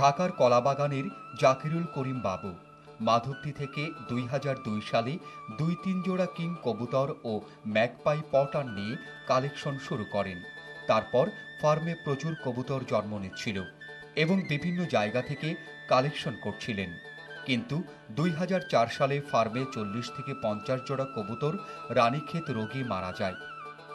ঢাকার কলাবাগানের জাকিরুল করিম বাবু মাধবদী থেকে ২০০২ সালে ২-৩ জোড়া কিং কবুতর ও ম্যাগপাই পটার নিয়ে কালেকশন শুরু করেন। তারপর ফার্মে প্রচুর কবুতর জন্ম নিচ্ছিল এবং বিভিন্ন জায়গা থেকে কালেকশন করছিলেন। কিন্তু ২০০৪ সালে ফার্মে ৪০ থেকে ৫০ জোড়া কবুতর রানীক্ষেত রোগে মারা যায়।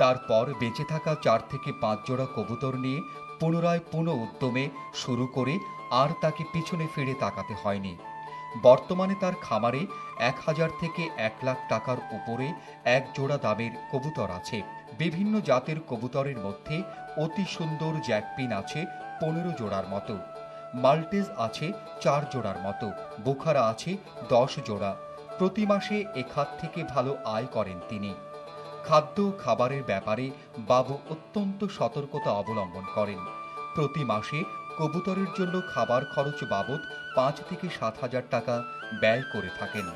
তারপর বেঁচে থাকা ৪ থেকে ৫ জোড়া কবুতর নিয়ে পুনরায় উদ্যমে শুরু করে আর তাকে পিছনে ফিরে তাকাতে হয়নি। বর্তমানে তার খামারে ১,০০০ থেকে ১ লাখ টাকার উপরে এক জোড়া দামের কবুতর আছে। বিভিন্ন জাতের কবুতরের মধ্যে অতি সুন্দর জ্যাকপিন আছে ১৫ জোড়ার মতো, মাল্টেজ আছে ৪ জোড়ার মতো, বুখারা আছে ১০ জোড়া। প্রতি মাসে এ খাত থেকে ভালো আয় করেন তিনি। খাদ্য খাবারের ব্যাপারে বাবু অত্যন্ত সতর্কতা অবলম্বন করেন। প্রতি মাসে কবুতরের জন্য খাবার খরচ বাবদ ৫ থেকে ৭,০০০ টাকা ব্যয় করে থাকেন।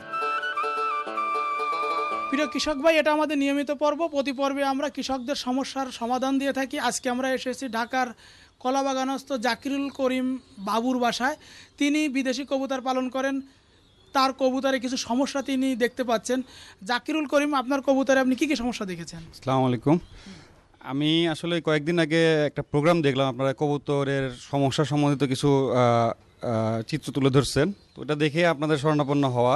প্রিয় কৃষক ভাই, এটা আমাদের নিয়মিত পর্ব। প্রতি পর্বে আমরা কৃষকদের সমস্যার সমাধান দিয়ে থাকি। আজকে আমরা এসেছি ঢাকার কলাবাগানস্থ জাকিরুল করিম বাবুর বাসায়। তিনি বিদেশি কবুতর পালন করেন। তার কবুতরে কিছু সমস্যা তিনি দেখতে পাচ্ছেন। জাকিরুল করিম, আপনার কবুতরে আপনি কী কী সমস্যা দেখেছেন? আসসালামু আলাইকুম। আমি আসলে কয়েকদিন আগে একটা প্রোগ্রাম দেখলাম, আপনারা কবুতরের সমস্যা সম্বন্ধিত কিছু চিত্র তুলে ধরছেন। তো এটা দেখে আপনাদের শরণাপন্ন হওয়া।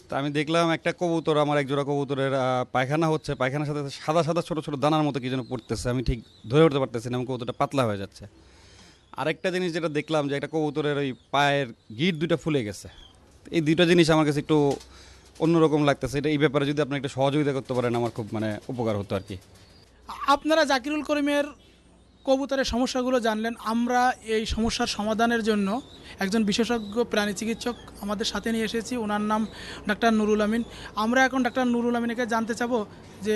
তা আমি দেখলাম একটা কবুতর, আমার একজোড়া কবুতরের পায়খানা হচ্ছে, পায়খানার সাথে সাদা সাদা ছোটো ছোটো দানার মতো কি যেন পড়তেছে, আমি ঠিক ধরে উঠতে পারতেছি না, এবং কবুতরটা পাতলা হয়ে যাচ্ছে। আরেকটা জিনিস যেটা দেখলাম, যে একটা কবুতরের ওই পায়ের গিট দুইটা ফুলে গেছে। এই দুইটা জিনিস আমার কাছে একটু অন্যরকম লাগতেছে। এটা এই ব্যাপারে যদি আপনি একটা সহযোগিতা করতে পারেন, আমার খুব উপকার হতো আর কি। আপনারা জাকিরুল করিমের কবুতরের সমস্যাগুলো জানলেন। আমরা এই সমস্যার সমাধানের জন্য একজন বিশেষজ্ঞ প্রাণী চিকিৎসক আমাদের সাথে নিয়ে এসেছি। ওনার নাম ডাক্তার নুরুল আমিন। আমরা এখন ডাক্তার নুরুল আমিনকে জানতে চাবো যে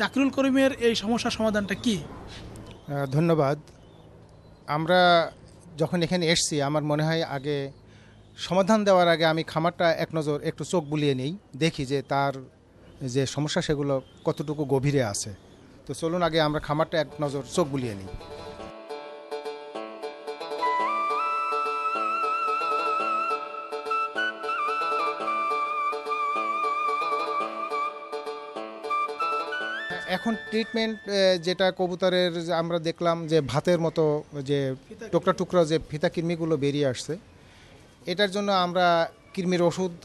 জাকিরুল করিমের এই সমস্যার সমাধানটা কি। ধন্যবাদ। আমরা যখন এখানে এসছি, আমার মনে হয় আগে সমাধান দেওয়ার আগে আমি খামারটা এক নজর একটু চোখ বুলিয়ে নিই, দেখি যে তার যে সমস্যা সেগুলো কতটুকু গভীরে আছে। তো চলুন আগে আমরা খামারটা এক নজর চোখ বুলিয়ে নিই। এখন ট্রিটমেন্ট যেটা কবুতরের আমরা দেখলাম যে ভাতের মতো যে টুকরা টুকরা যে ফিতা কৃমিগুলো বেরিয়ে আসছে, এটার জন্য আমরা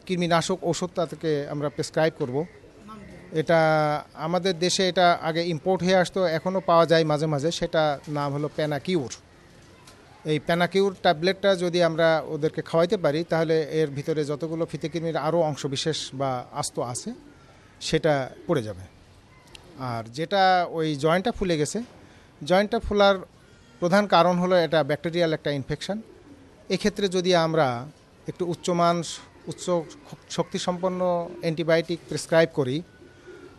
কৃমিনাশক ওষুধ তাদেরকে আমরা প্রেসক্রাইব করব। এটা আমাদের দেশে এটা আগে ইম্পোর্ট হয়ে আসতো, এখনও পাওয়া যায় মাঝে মাঝে। সেটা নাম হলো প্যানাকিউর। এই প্যানাকিউর ট্যাবলেটটা যদি আমরা ওদেরকে খাওয়াইতে পারি, তাহলে এর ভিতরে যতগুলো ফিতেকৃমির আরও অংশবিশেষ বা আস্ত আছে সেটা পড়ে যাবে। আর যেটা ওই জয়েন্টটা ফুলে গেছে, জয়েন্টটা ফোলার প্রধান কারণ হলো এটা ব্যাকটেরিয়াল একটা ইনফেকশন। এক্ষেত্রে যদি আমরা একটু উচ্চ শক্তিসম্পন্ন অ্যান্টিবায়োটিক প্রেসক্রাইব করি,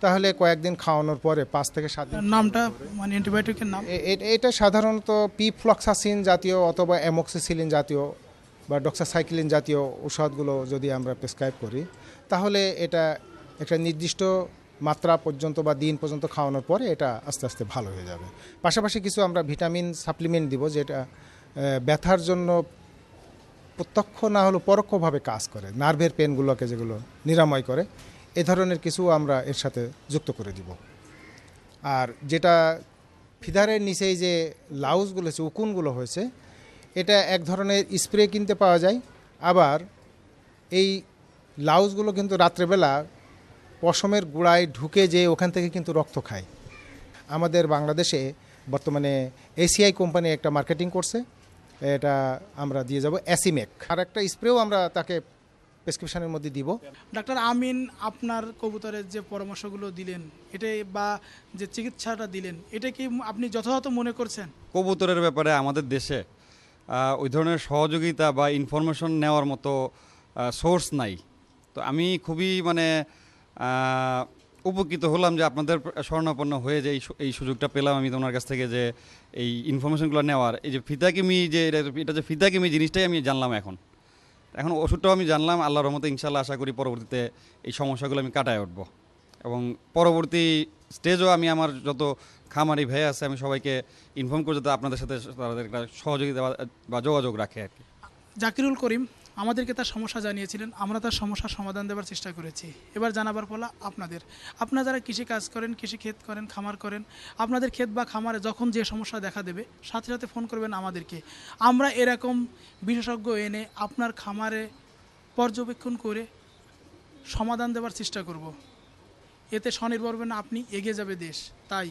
তাহলে কয়েকদিন খাওয়ানোর পরে ৫ থেকে ৭ দিন। নামটা অ্যান্টিবায়োটিকের নাম? এটা সাধারণত পিফ্লক্সাসিন জাতীয় অথবা অ্যামোক্সিসিলিন জাতীয় বা ডক্সাসাইক্লিন জাতীয় ঔষধগুলো যদি আমরা প্রেসক্রাইব করি, তাহলে এটা একটা নির্দিষ্ট মাত্রা পর্যন্ত বা দিন পর্যন্ত খাওয়ানোর পরে এটা আস্তে আস্তে ভালো হয়ে যাবে। পাশাপাশি কিছু আমরা ভিটামিন সাপ্লিমেন্ট দিব, যেটা ব্যথার জন্য প্রত্যক্ষ না হলেও পরোক্ষভাবে কাজ করে, নার্ভের পেনগুলোকে যেগুলো নিরাময় করে, এ ধরনের কিছু আমরা এর সাথে যুক্ত করে দিব। আর যেটা ফিদারের নিচেই যে লাউজগুলো হয়েছে, উকুনগুলো হয়েছে, এটা এক ধরনের স্প্রে কিনতে পাওয়া যায়। আবার এই লাউজগুলো কিন্তু রাত্রেবেলা পশমের গুঁড়ায় ঢুকে যে ওখান থেকে কিন্তু রক্ত খায়। আমাদের বাংলাদেশে বর্তমানে এসিআই কোম্পানি একটা মার্কেটিং করছে, এটা আমরা দিয়ে যাব অ্যাসিমেক। আর একটা স্প্রেও আমরা তাকে প্রেসক্রিপশনের মধ্যে দিব। ডাক্তার আমিন, আপনার কবুতরের যে পরামর্শগুলো দিলেন, এটাই বা যে চিকিৎসাটা দিলেন, এটা কি আপনি যথাযথ মনে করছেন? কবুতরের ব্যাপারে আমাদের দেশে ওই ধরনের সহযোগিতা বা ইনফরমেশন নেওয়ার মতো সোর্স নাই। তো আমি খুবই উপকৃত হলাম যে আপনাদের শরণাপন্ন হয়ে যে এই সুযোগটা পেলাম আমি তোমার কাছ থেকে, যে এই ইনফরমেশনগুলো নেওয়ার। এই যে ফিতাকিমি, যে এটা যে ফিতাকিমি জিনিসটাই আমি জানলাম এখন ওষুধটাও আমি জানলাম। আল্লাহর রহমতে ইনশাল্লাহ আশা করি পরবর্তীতে এই সমস্যাগুলো আমি কাটায় উঠব, এবং পরবর্তী স্টেজও আমি আমার যত খামারি ভাই আছে আমি সবাইকে ইনফর্ম করে, যাতে আপনাদের সাথে তাদের একটা সহযোগিতা বা যোগাযোগ রাখে আর কি। জাকিরুল করিম আমাদেরকে তার সমস্যা জানিয়েছিলেন, আমরা তার সমস্যার সমাধান দেওয়ার চেষ্টা করেছি। এবার জানাবার পালা আপনাদের। আপনারা যারা কৃষি কাজ করেন, কৃষি ক্ষেত করেন, খামার করেন, আপনাদের ক্ষেত বা খামারে যখন যে সমস্যা দেখা দেবে সাথে সাথে ফোন করবেন আমাদেরকে। আমরা এরকম বিশেষজ্ঞ এনে আপনার খামারে পর্যবেক্ষণ করে সমাধান দেওয়ার চেষ্টা করব। এতে স্বনির্ভর হবেন আপনি, এগিয়ে যাবে দেশ। তাই